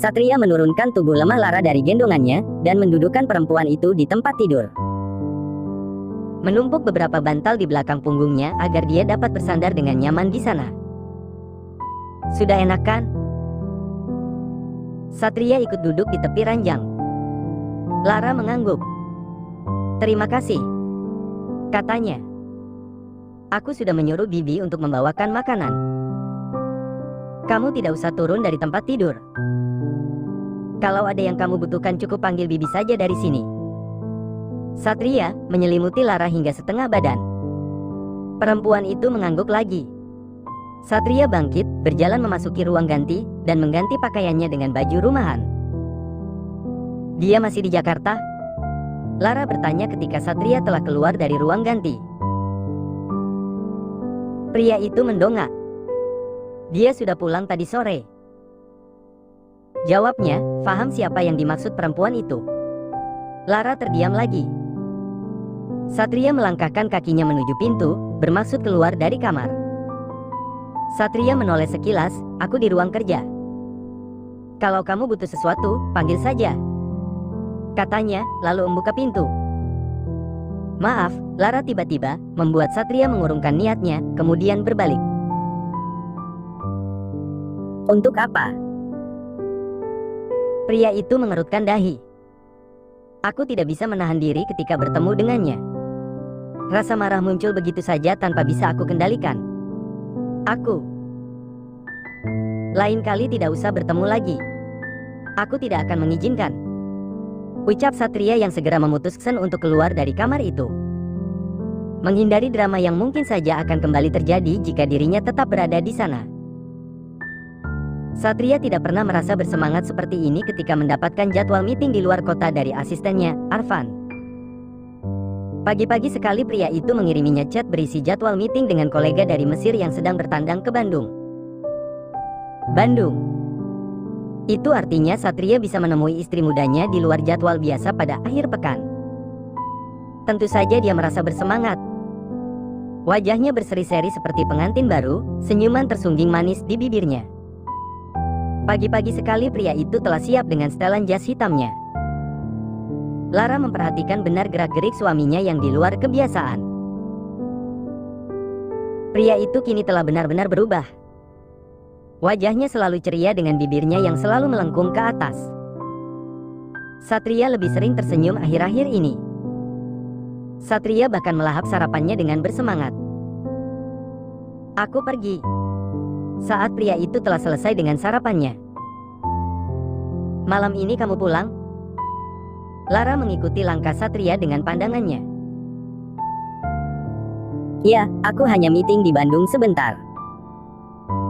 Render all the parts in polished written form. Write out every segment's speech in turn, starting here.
Satria menurunkan tubuh lemah Lara dari gendongannya, dan mendudukkan perempuan itu di tempat tidur. Menumpuk beberapa bantal di belakang punggungnya agar dia dapat bersandar dengan nyaman di sana. Sudah enak kan? Satria ikut duduk di tepi ranjang. Lara mengangguk. Terima kasih, katanya. Aku sudah menyuruh Bibi untuk membawakan makanan. Kamu tidak usah turun dari tempat tidur. Kalau ada yang kamu butuhkan cukup panggil Bibi saja dari sini. Satria menyelimuti Lara hingga setengah badan. Perempuan itu mengangguk lagi. Satria bangkit, berjalan memasuki ruang ganti, dan mengganti pakaiannya dengan baju rumahan. Dia masih di Jakarta? Lara bertanya ketika Satria telah keluar dari ruang ganti. Pria itu mendongak. Dia sudah pulang tadi sore. Jawabnya, paham siapa yang dimaksud perempuan itu. Lara terdiam lagi. Satria melangkahkan kakinya menuju pintu, bermaksud keluar dari kamar. Satria menoleh sekilas, aku di ruang kerja. Kalau kamu butuh sesuatu, panggil saja, katanya, lalu membuka pintu. Maaf, Lara tiba-tiba membuat Satria mengurungkan niatnya, kemudian berbalik. Untuk apa? Pria itu mengerutkan dahi. Aku tidak bisa menahan diri ketika bertemu dengannya. Rasa marah muncul begitu saja tanpa bisa aku kendalikan. Lain kali tidak usah bertemu lagi. Aku tidak akan mengizinkan, ucap Satria yang segera memutuskan untuk keluar dari kamar itu. Menghindari drama yang mungkin saja akan kembali terjadi jika dirinya tetap berada di sana. Satria tidak pernah merasa bersemangat seperti ini ketika mendapatkan jadwal meeting di luar kota dari asistennya, Arfan. Pagi-pagi sekali pria itu mengiriminya chat berisi jadwal meeting dengan kolega dari Mesir yang sedang bertandang ke Bandung. Itu artinya Satria bisa menemui istri mudanya di luar jadwal biasa pada akhir pekan. Tentu saja dia merasa bersemangat. Wajahnya berseri-seri seperti pengantin baru, senyuman tersungging manis di bibirnya. Pagi-pagi sekali pria itu telah siap dengan setelan jas hitamnya. Lara memperhatikan benar gerak-gerik suaminya yang di luar kebiasaan. Pria itu kini telah benar-benar berubah. Wajahnya selalu ceria dengan bibirnya yang selalu melengkung ke atas. Satria lebih sering tersenyum akhir-akhir ini. Satria bahkan melahap sarapannya dengan bersemangat. Aku pergi. Saat pria itu telah selesai dengan sarapannya. Malam ini kamu pulang? Lara mengikuti langkah Satria dengan pandangannya. Ya, aku hanya meeting di Bandung sebentar.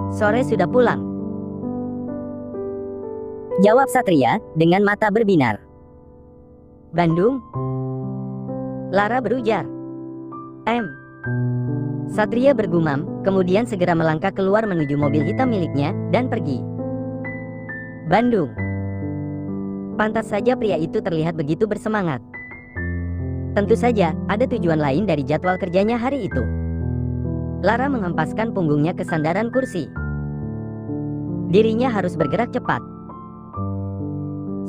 Sore sudah pulang, jawab Satria dengan mata berbinar. Bandung? Lara berujar. Satria bergumam, kemudian segera melangkah keluar menuju mobil hitam miliknya, dan pergi. Bandung. Pantas saja pria itu terlihat begitu bersemangat. Tentu saja, ada tujuan lain dari jadwal kerjanya hari itu. Lara menghempaskan punggungnya ke sandaran kursi. Dirinya harus bergerak cepat.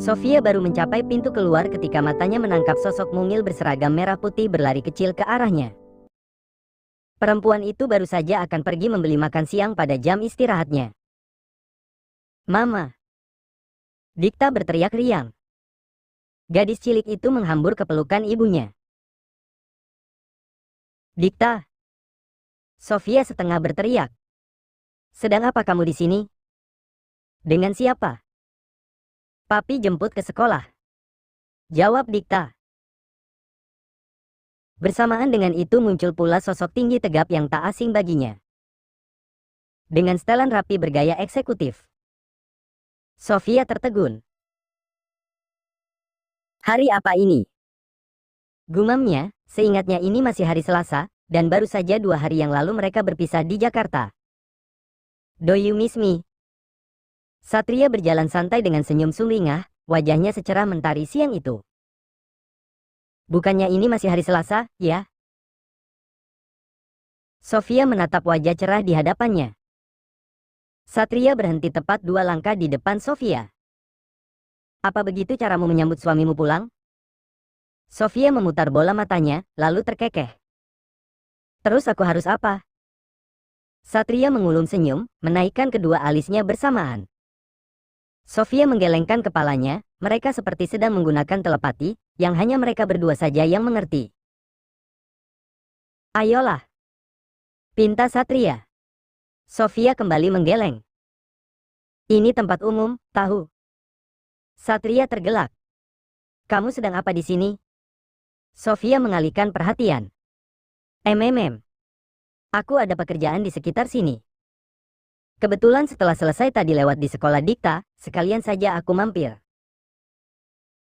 Sofia baru mencapai pintu keluar ketika matanya menangkap sosok mungil berseragam merah putih berlari kecil ke arahnya. Perempuan itu baru saja akan pergi membeli makan siang pada jam istirahatnya. Mama! Dikta berteriak riang. Gadis cilik itu menghambur ke pelukan ibunya. Dikta! Sofia setengah berteriak. Sedang apa kamu di sini? Dengan siapa? Papi jemput ke sekolah, jawab Dikta. Bersamaan dengan itu muncul pula sosok tinggi tegap yang tak asing baginya. Dengan setelan rapi bergaya eksekutif. Sofia tertegun. Hari apa ini? Gumamnya, seingatnya ini masih hari Selasa, dan baru saja 2 hari yang lalu mereka berpisah di Jakarta. Do you miss me? Satria berjalan santai dengan senyum sumringah, wajahnya secerah mentari siang itu. Bukannya ini masih hari Selasa, ya? Sofia menatap wajah cerah di hadapannya. Satria berhenti tepat 2 langkah di depan Sofia. Apa begitu caramu menyambut suamimu pulang? Sofia memutar bola matanya, lalu terkekeh. Terus aku harus apa? Satria mengulum senyum, menaikkan kedua alisnya bersamaan. Sofia menggelengkan kepalanya, mereka seperti sedang menggunakan telepati, yang hanya mereka berdua saja yang mengerti. Ayolah, pinta Satria. Sofia kembali menggeleng. Ini tempat umum, tahu. Satria tergelak. Kamu sedang apa di sini? Sofia mengalihkan perhatian. Aku ada pekerjaan di sekitar sini. Kebetulan setelah selesai tadi lewat di sekolah Dikta, sekalian saja aku mampir.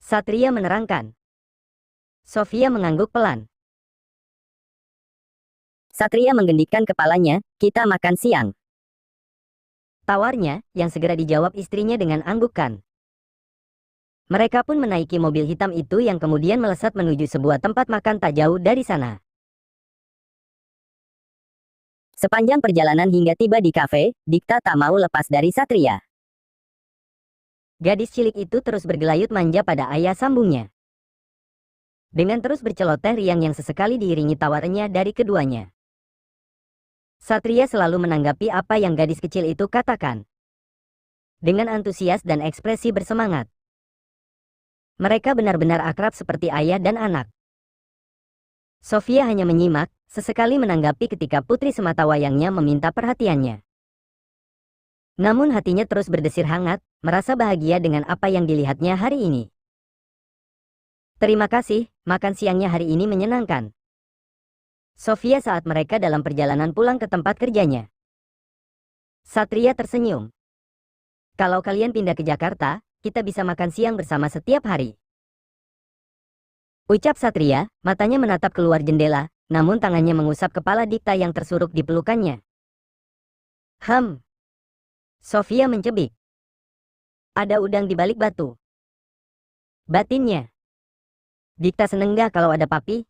Satria menerangkan. Sofia mengangguk pelan. Satria menggendikkan kepalanya, kita makan siang. Tawarnya, yang segera dijawab istrinya dengan anggukan. Mereka pun menaiki mobil hitam itu yang kemudian melesat menuju sebuah tempat makan tak jauh dari sana. Sepanjang perjalanan hingga tiba di kafe, Dikta tak mau lepas dari Satria. Gadis cilik itu terus bergelayut manja pada ayah sambungnya. Dengan terus berceloteh riang yang sesekali diiringi tawarnya dari keduanya. Satria selalu menanggapi apa yang gadis kecil itu katakan. Dengan antusias dan ekspresi bersemangat. Mereka benar-benar akrab seperti ayah dan anak. Sofia hanya menyimak, sesekali menanggapi ketika putri sematawayangnya meminta perhatiannya. Namun hatinya terus berdesir hangat, merasa bahagia dengan apa yang dilihatnya hari ini. Terima kasih, makan siangnya hari ini menyenangkan. Sofia saat mereka dalam perjalanan pulang ke tempat kerjanya. Satria tersenyum. Kalau kalian pindah ke Jakarta, kita bisa makan siang bersama setiap hari. Ucap Satria, matanya menatap keluar jendela, namun tangannya mengusap kepala Dikta yang tersuruk di pelukannya. Sofia mencebik. Ada udang di balik batu. Batinnya. Dikta seneng gak kalau ada papi?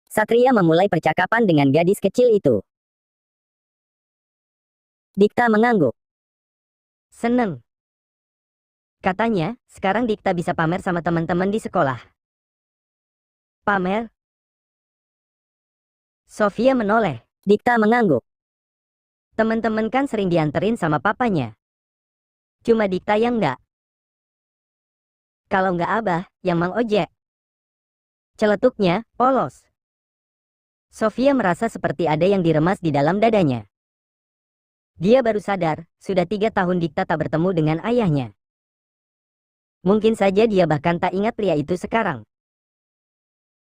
Satria memulai percakapan dengan gadis kecil itu. Dikta mengangguk. Seneng. Katanya, sekarang Dikta bisa pamer sama teman-teman di sekolah. Pamer? Sofia menoleh. Dikta mengangguk. Teman-teman kan sering dianterin sama papanya. Cuma Dikta yang enggak. Kalau enggak Abah, yang Mang Ojek. Celetuknya, polos. Sofia merasa seperti ada yang diremas di dalam dadanya. Dia baru sadar, sudah 3 tahun Dikta tak bertemu dengan ayahnya. Mungkin saja dia bahkan tak ingat pria itu sekarang.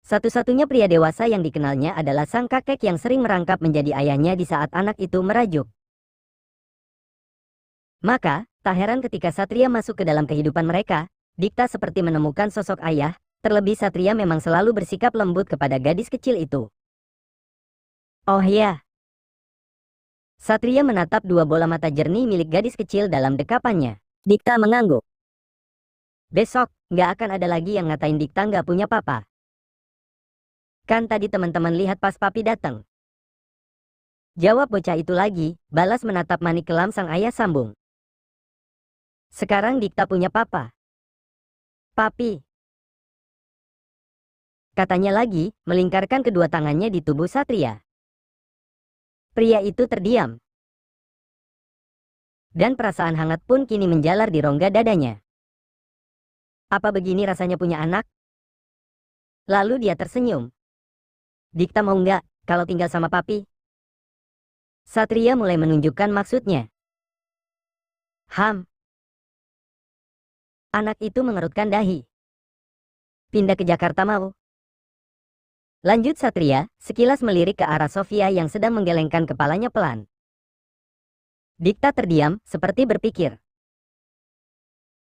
Satu-satunya pria dewasa yang dikenalnya adalah sang kakek yang sering merangkap menjadi ayahnya di saat anak itu merajuk. Maka, tak heran ketika Satria masuk ke dalam kehidupan mereka, Dikta seperti menemukan sosok ayah, terlebih Satria memang selalu bersikap lembut kepada gadis kecil itu. Oh ya. Satria menatap 2 bola mata jernih milik gadis kecil dalam dekapannya. Dikta mengangguk. Besok, nggak akan ada lagi yang ngatain Dikta nggak punya papa. Kan tadi teman-teman lihat pas papi datang. Jawab bocah itu lagi, balas menatap manik kelam sang ayah sambung. Sekarang Dikta punya papa. Papi. Katanya lagi, melingkarkan kedua tangannya di tubuh Satria. Pria itu terdiam. Dan perasaan hangat pun kini menjalar di rongga dadanya. Apa begini rasanya punya anak? Lalu dia tersenyum. Dikta mau nggak, kalau tinggal sama papi? Satria mulai menunjukkan maksudnya. Anak itu mengerutkan dahi. Pindah ke Jakarta mau? Lanjut Satria, sekilas melirik ke arah Sofia yang sedang menggelengkan kepalanya pelan. Dikta terdiam, seperti berpikir.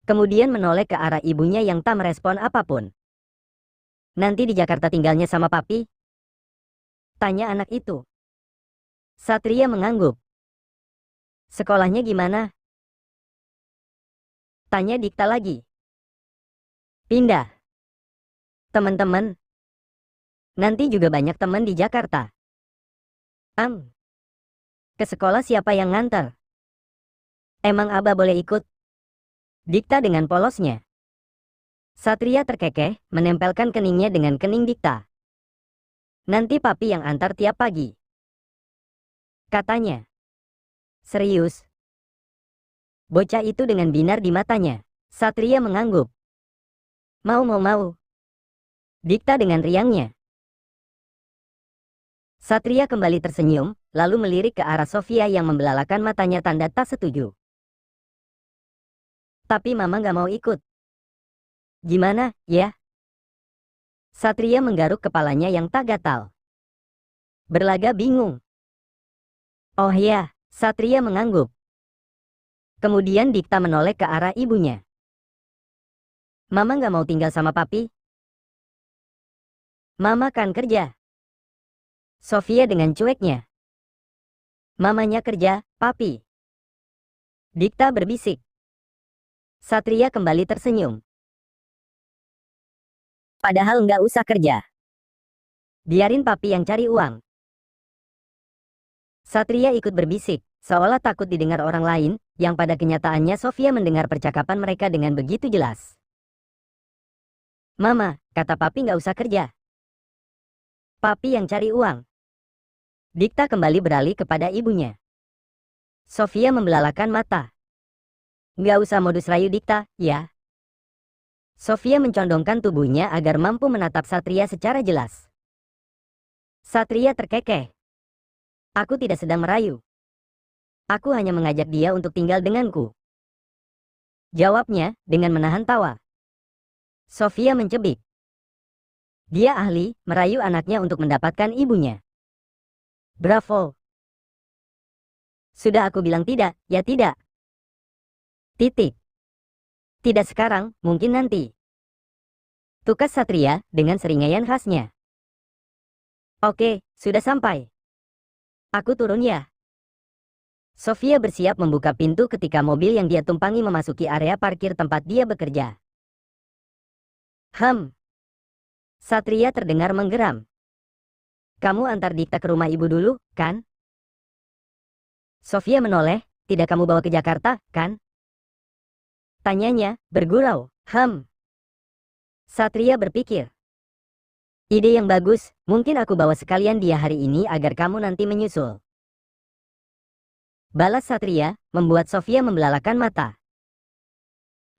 Kemudian menoleh ke arah ibunya yang tak merespon apapun. Nanti di Jakarta tinggalnya sama papi? Tanya anak itu. Satria mengangguk. Sekolahnya gimana? Tanya Dikta lagi. Pindah. Teman-teman. Nanti juga banyak teman di Jakarta. Ke sekolah siapa yang nganter? Emang Abah boleh ikut? Dikta dengan polosnya. Satria terkekeh, menempelkan keningnya dengan kening Dikta. Nanti papi yang antar tiap pagi, katanya. Serius? Bocah itu dengan binar di matanya. Satria mengangguk. Mau. Dikta dengan riangnya. Satria kembali tersenyum, lalu melirik ke arah Sofia yang membelalakan matanya tanda tak setuju. Tapi mama gak mau ikut. Gimana, ya? Satria menggaruk kepalanya yang tak gatal. Berlaga bingung. Oh ya, Satria mengangguk. Kemudian Dikta menoleh ke arah ibunya. Mama gak mau tinggal sama papi? Mama kan kerja. Sofia dengan cueknya. Mamanya kerja, papi. Dikta berbisik. Satria kembali tersenyum. Padahal nggak usah kerja. Biarin papi yang cari uang. Satria ikut berbisik, seolah takut didengar orang lain, yang pada kenyataannya Sofia mendengar percakapan mereka dengan begitu jelas. Mama, kata papi nggak usah kerja. Papi yang cari uang. Dikta kembali beralih kepada ibunya. Sofia membelalakan mata. Nggak usah modus rayu Dikta, ya. Sofia mencondongkan tubuhnya agar mampu menatap Satria secara jelas. Satria terkekeh. Aku tidak sedang merayu. Aku hanya mengajak dia untuk tinggal denganku. Jawabnya dengan menahan tawa. Sofia mencebik. Dia ahli merayu anaknya untuk mendapatkan ibunya. Bravo. Sudah aku bilang tidak, ya tidak. Titik. Tidak sekarang, mungkin nanti. Tukas Satria dengan seringaian khasnya. Oke, sudah sampai. Aku turun ya. Sofia bersiap membuka pintu ketika mobil yang dia tumpangi memasuki area parkir tempat dia bekerja. Satria terdengar menggeram. Kamu antar Dikta ke rumah ibu dulu, kan? Sofia menoleh, tidak kamu bawa ke Jakarta, kan? Tanyanya, bergurau. Satria berpikir. Ide yang bagus, mungkin aku bawa sekalian dia hari ini agar kamu nanti menyusul. Balas Satria, membuat Sofia membelalakan mata.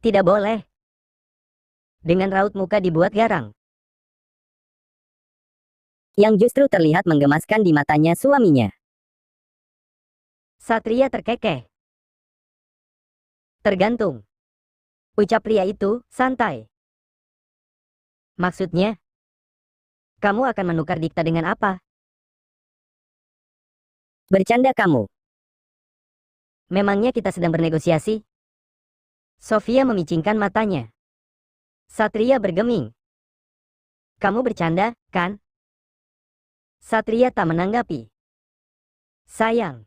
Tidak boleh. Dengan raut muka dibuat garang. Yang justru terlihat menggemaskan di matanya suaminya. Satria terkekeh. Tergantung. Ucap pria itu, santai. Maksudnya? Kamu akan menukar Dikta dengan apa? Bercanda kamu. Memangnya kita sedang bernegosiasi? Sofia memicingkan matanya. Satria bergeming. Kamu bercanda, kan? Satria tak menanggapi. Sayang.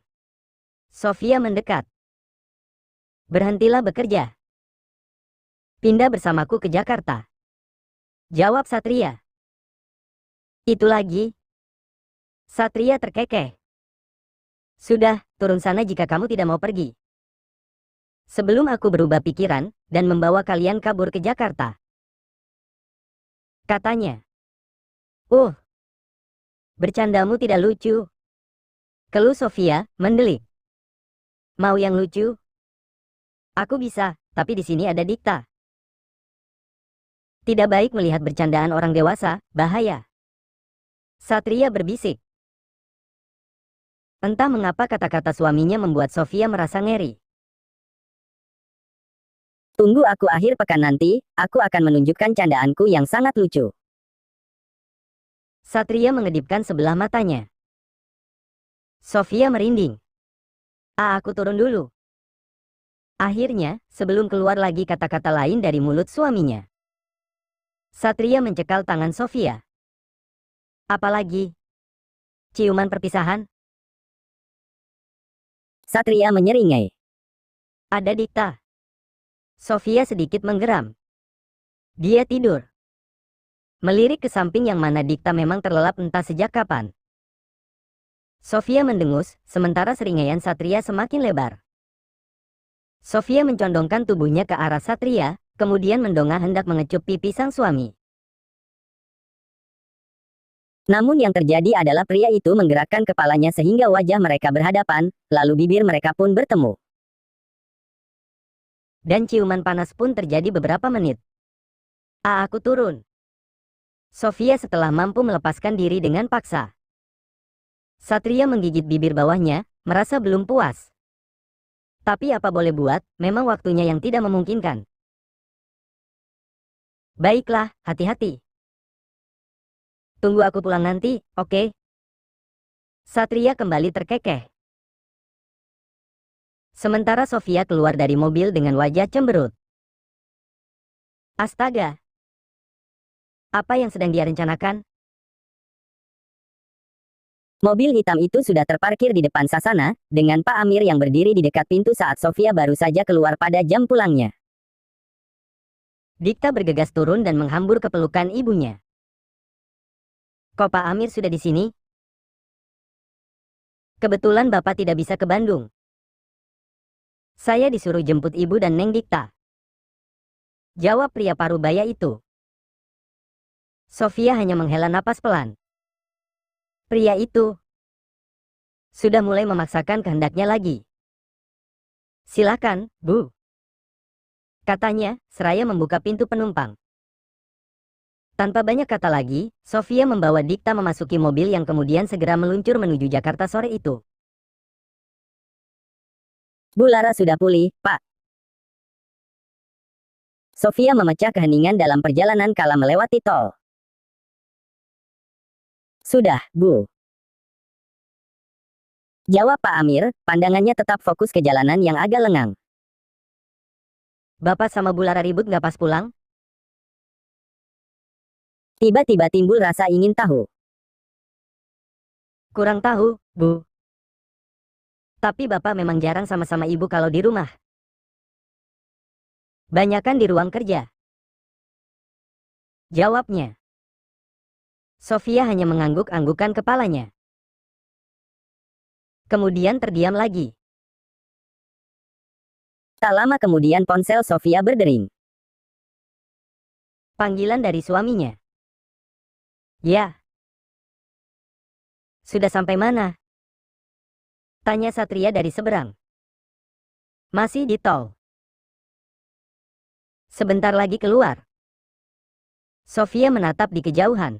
Sofia mendekat. Berhentilah bekerja. Pindah bersamaku ke Jakarta. Jawab Satria. Itu lagi. Satria terkekeh. Sudah, turun sana jika kamu tidak mau pergi. Sebelum aku berubah pikiran, dan membawa kalian kabur ke Jakarta. Katanya. Bercandamu tidak lucu. Keluh Sofia, mendelik. Mau yang lucu? Aku bisa, tapi di sini ada Dikta. Tidak baik melihat bercandaan orang dewasa, bahaya. Satria berbisik. Entah mengapa kata-kata suaminya membuat Sofia merasa ngeri. Tunggu aku akhir pekan nanti, aku akan menunjukkan candaanku yang sangat lucu. Satria mengedipkan sebelah matanya. Sofia merinding. Aku turun dulu. Akhirnya, sebelum keluar lagi kata-kata lain dari mulut suaminya. Satria mencekal tangan Sofia. Apalagi? Ciuman perpisahan? Satria menyeringai. Ada Dikta. Sofia sedikit menggeram. Dia tidur. Melirik ke samping yang mana Dikta memang terlelap entah sejak kapan. Sofia mendengus, sementara seringaian Satria semakin lebar. Sofia mencondongkan tubuhnya ke arah Satria, kemudian mendongak hendak mengecup pipi sang suami. Namun yang terjadi adalah pria itu menggerakkan kepalanya sehingga wajah mereka berhadapan, lalu bibir mereka pun bertemu. Dan ciuman panas pun terjadi beberapa menit. Aku turun. Sofia setelah mampu melepaskan diri dengan paksa. Satria menggigit bibir bawahnya, merasa belum puas. Tapi apa boleh buat, memang waktunya yang tidak memungkinkan. Baiklah, hati-hati. Tunggu aku pulang nanti, oke? Satria kembali terkekeh. Sementara Sofia keluar dari mobil dengan wajah cemberut. Astaga. Apa yang sedang dia rencanakan? Mobil hitam itu sudah terparkir di depan Sasana, dengan Pak Amir yang berdiri di dekat pintu saat Sofia baru saja keluar pada jam pulangnya. Dikta bergegas turun dan menghambur ke pelukan ibunya. Kok Pak Amir sudah di sini? Kebetulan Bapak tidak bisa ke Bandung. Saya disuruh jemput Ibu dan Neng Dikta. Jawab pria parubaya itu. Sofia hanya menghela napas pelan. Pria itu sudah mulai memaksakan kehendaknya lagi. Silakan, Bu. Katanya, seraya membuka pintu penumpang. Tanpa banyak kata lagi, Sofia membawa Dikta memasuki mobil yang kemudian segera meluncur menuju Jakarta sore itu. Bu Lara sudah pulih, Pak. Sofia memecah keheningan dalam perjalanan kala melewati tol. Sudah, Bu. Jawab Pak Amir, pandangannya tetap fokus ke jalanan yang agak lengang. Bapak sama Bu Lara ribut nggak pas pulang? Tiba-tiba timbul rasa ingin tahu. Kurang tahu, Bu. Tapi Bapak memang jarang sama-sama Ibu kalau di rumah. Banyakan di ruang kerja. Jawabnya. Sofia hanya mengangguk-anggukan kepalanya. Kemudian terdiam lagi. Tak lama kemudian ponsel Sofia berdering. Panggilan dari suaminya. Ya. Sudah sampai mana? Tanya Satria dari seberang. Masih di tol. Sebentar lagi keluar. Sofia menatap di kejauhan.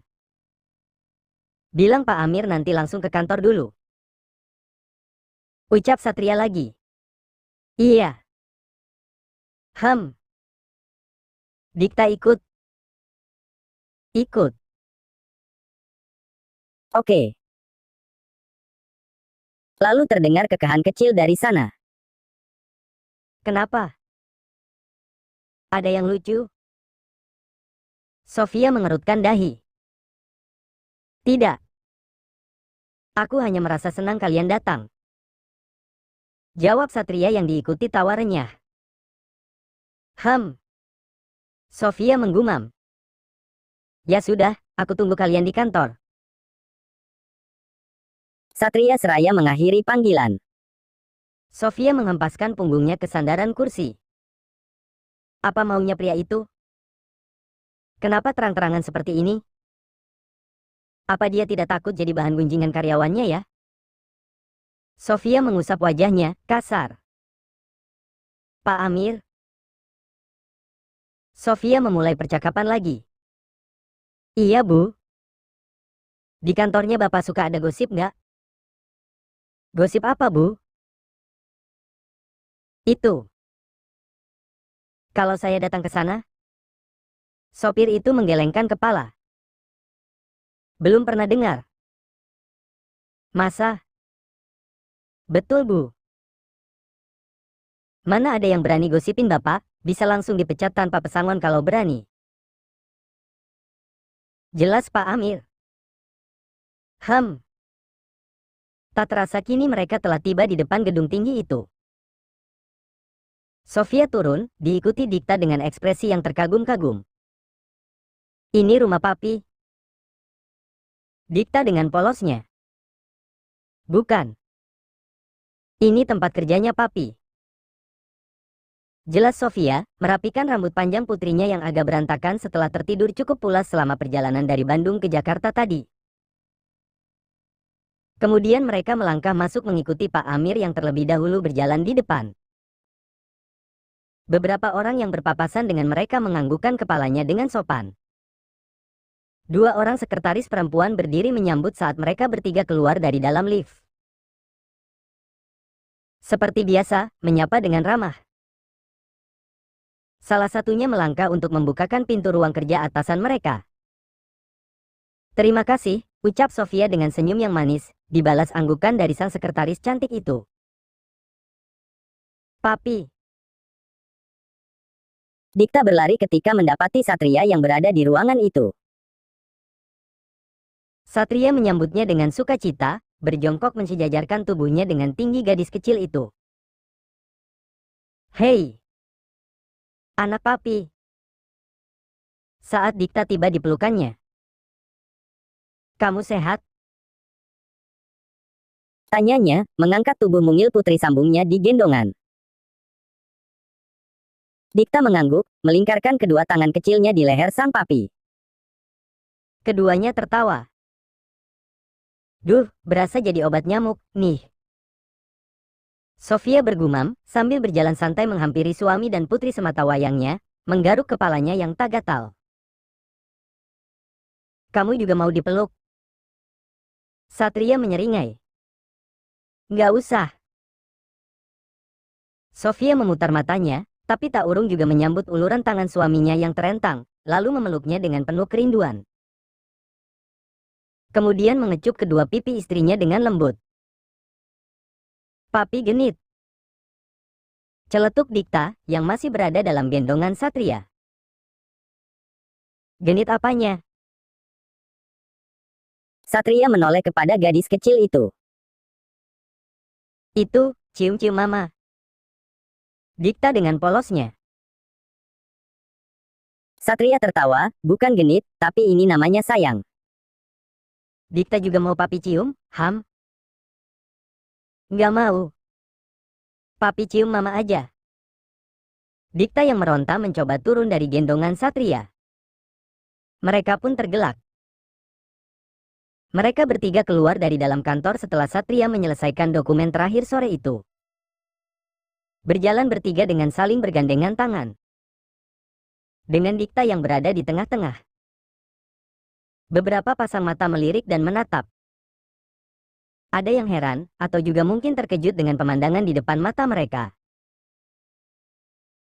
Bilang Pak Amir nanti langsung ke kantor dulu. Ucap Satria lagi. Iya. Dikta ikut. Ikut. Oke. Lalu terdengar kekahan kecil dari sana. Kenapa? Ada yang lucu? Sofia mengerutkan dahi. Tidak. Aku hanya merasa senang kalian datang. Jawab Satria yang diikuti tawa renyah. Sofia menggumam. Ya sudah, aku tunggu kalian di kantor. Satria seraya mengakhiri panggilan. Sofia menghempaskan punggungnya ke sandaran kursi. Apa maunya pria itu? Kenapa terang-terangan seperti ini? Apa dia tidak takut jadi bahan gunjingan karyawannya ya? Sofia mengusap wajahnya, kasar. Pak Amir. Sofia memulai percakapan lagi. Iya, Bu. Di kantornya Bapak suka ada gosip nggak? Gosip apa, Bu? Itu. Kalau saya datang ke sana, sopir itu menggelengkan kepala. Belum pernah dengar. Masa? Betul, Bu. Mana ada yang berani gosipin Bapak, bisa langsung dipecat tanpa pesangon kalau berani. Jelas Pak Amir. Tak terasa kini mereka telah tiba di depan gedung tinggi itu. Sofia turun, diikuti Dikta dengan ekspresi yang terkagum-kagum. Ini rumah Papi. Dikta dengan polosnya. Bukan. Ini tempat kerjanya Papi. Jelas Sofia, merapikan rambut panjang putrinya yang agak berantakan setelah tertidur cukup pulas selama perjalanan dari Bandung ke Jakarta tadi. Kemudian mereka melangkah masuk mengikuti Pak Amir yang terlebih dahulu berjalan di depan. Beberapa orang yang berpapasan dengan mereka menganggukkan kepalanya dengan sopan. Dua orang sekretaris perempuan berdiri menyambut saat mereka bertiga keluar dari dalam lift. Seperti biasa, menyapa dengan ramah. Salah satunya melangkah untuk membukakan pintu ruang kerja atasan mereka. Terima kasih, ucap Sofia dengan senyum yang manis, dibalas anggukan dari sang sekretaris cantik itu. Papi. Dikta berlari ketika mendapati Satria yang berada di ruangan itu. Satria menyambutnya dengan sukacita, berjongkok mensejajarkan tubuhnya dengan tinggi gadis kecil itu. Hei! Anak papi. Saat Dikta tiba di pelukannya. Kamu sehat? Tanyanya, mengangkat tubuh mungil putri sambungnya di gendongan. Dikta mengangguk, melingkarkan kedua tangan kecilnya di leher sang papi. Keduanya tertawa. Duh, berasa jadi obat nyamuk, nih. Sofia bergumam, sambil berjalan santai menghampiri suami dan putri sematawayangnya, menggaruk kepalanya yang tak gatal. Kamu juga mau dipeluk? Satria menyeringai. Nggak usah. Sofia memutar matanya, tapi tak urung juga menyambut uluran tangan suaminya yang terentang, lalu memeluknya dengan penuh kerinduan. Kemudian mengecup kedua pipi istrinya dengan lembut. Papi genit. Celetuk Dikta, yang masih berada dalam gendongan Satria. Genit apanya? Satria menoleh kepada gadis kecil itu. Itu, cium-cium mama. Dikta dengan polosnya. Satria tertawa, bukan genit, tapi ini namanya sayang. Dikta juga mau papi cium, Ham? Nggak mau. Papi cium mama aja. Dikta yang meronta mencoba turun dari gendongan Satria. Mereka pun tergelak. Mereka bertiga keluar dari dalam kantor setelah Satria menyelesaikan dokumen terakhir sore itu. Berjalan bertiga dengan saling bergandengan tangan. Dengan Dikta yang berada di tengah-tengah. Beberapa pasang mata melirik dan menatap. Ada yang heran, atau juga mungkin terkejut dengan pemandangan di depan mata mereka.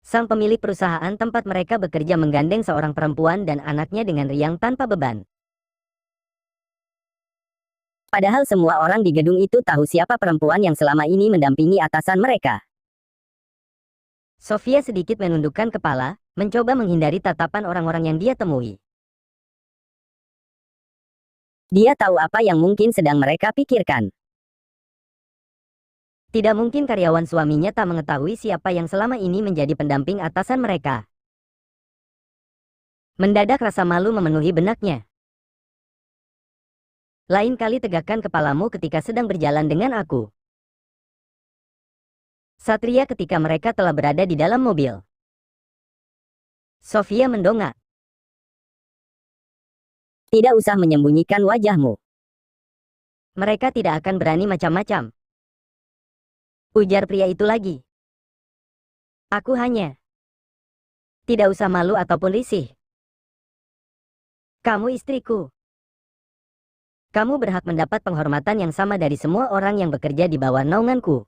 Sang pemilik perusahaan tempat mereka bekerja menggandeng seorang perempuan dan anaknya dengan riang tanpa beban. Padahal semua orang di gedung itu tahu siapa perempuan yang selama ini mendampingi atasan mereka. Sofia sedikit menundukkan kepala, mencoba menghindari tatapan orang-orang yang dia temui. Dia tahu apa yang mungkin sedang mereka pikirkan. Tidak mungkin karyawan suaminya tak mengetahui siapa yang selama ini menjadi pendamping atasan mereka. Mendadak rasa malu memenuhi benaknya. Lain kali tegakkan kepalamu ketika sedang berjalan dengan aku. Satria ketika mereka telah berada di dalam mobil. Sofia mendongak. Tidak usah menyembunyikan wajahmu. Mereka tidak akan berani macam-macam. Ujar pria itu lagi. Aku hanya. Tidak usah malu ataupun risih. Kamu istriku. Kamu berhak mendapat penghormatan yang sama dari semua orang yang bekerja di bawah naunganku.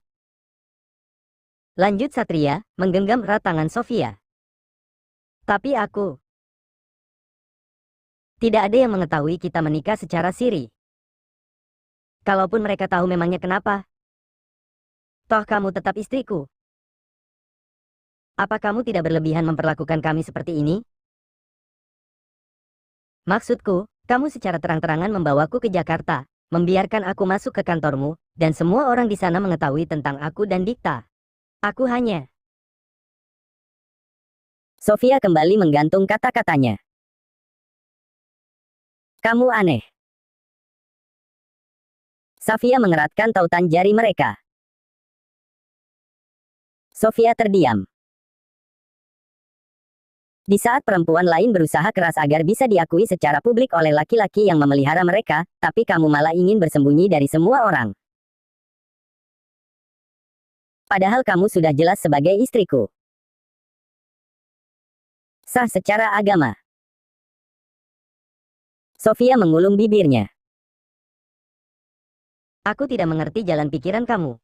Lanjut Satria, menggenggam erat tangan Sofia. Tapi aku. Tidak ada yang mengetahui kita menikah secara siri. Kalaupun mereka tahu memangnya kenapa? Toh kamu tetap istriku. Apa kamu tidak berlebihan memperlakukan kami seperti ini? Maksudku, kamu secara terang-terangan membawaku ke Jakarta, membiarkan aku masuk ke kantormu, dan semua orang di sana mengetahui tentang aku dan Dikta. Aku hanya. Sofia kembali menggantung kata-katanya. Kamu aneh. Sofia mengeratkan tautan jari mereka. Sofia terdiam. Di saat perempuan lain berusaha keras agar bisa diakui secara publik oleh laki-laki yang memelihara mereka, tapi kamu malah ingin bersembunyi dari semua orang. Padahal kamu sudah jelas sebagai istriku. Sah secara agama. Sofia mengulung bibirnya. Aku tidak mengerti jalan pikiran kamu.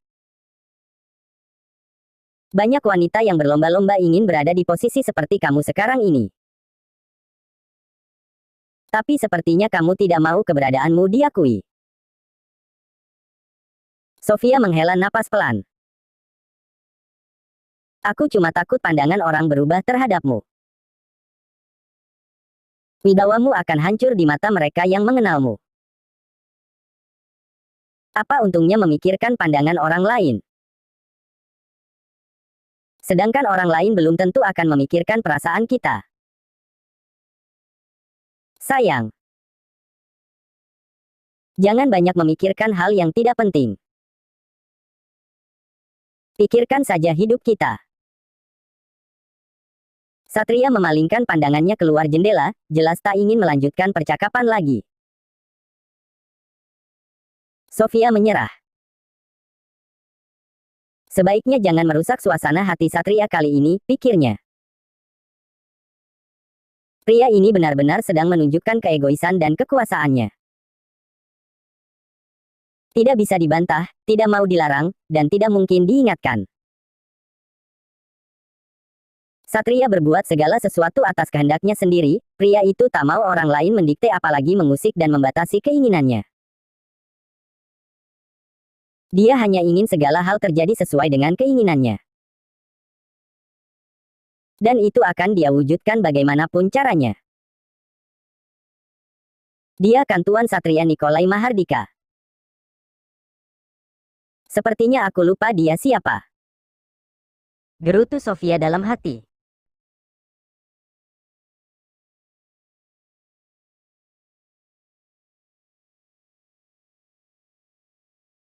Banyak wanita yang berlomba-lomba ingin berada di posisi seperti kamu sekarang ini. Tapi sepertinya kamu tidak mau keberadaanmu diakui. Sofia menghela napas pelan. Aku cuma takut pandangan orang berubah terhadapmu. Wibawamu akan hancur di mata mereka yang mengenalmu. Apa untungnya memikirkan pandangan orang lain? Sedangkan orang lain belum tentu akan memikirkan perasaan kita. Sayang. Jangan banyak memikirkan hal yang tidak penting. Pikirkan saja hidup kita. Satria memalingkan pandangannya keluar jendela, jelas tak ingin melanjutkan percakapan lagi. Sofia menyerah. Sebaiknya jangan merusak suasana hati Satria kali ini, pikirnya. Pria ini benar-benar sedang menunjukkan keegoisan dan kekuasaannya. Tidak bisa dibantah, tidak mau dilarang, dan tidak mungkin diingatkan. Satria berbuat segala sesuatu atas kehendaknya sendiri, pria itu tak mau orang lain mendikte apalagi mengusik dan membatasi keinginannya. Dia hanya ingin segala hal terjadi sesuai dengan keinginannya. Dan itu akan dia wujudkan bagaimanapun caranya. Dia kan Tuan Satria Nikolai Mahardika. Sepertinya aku lupa dia siapa. Gerutu Sofia dalam hati.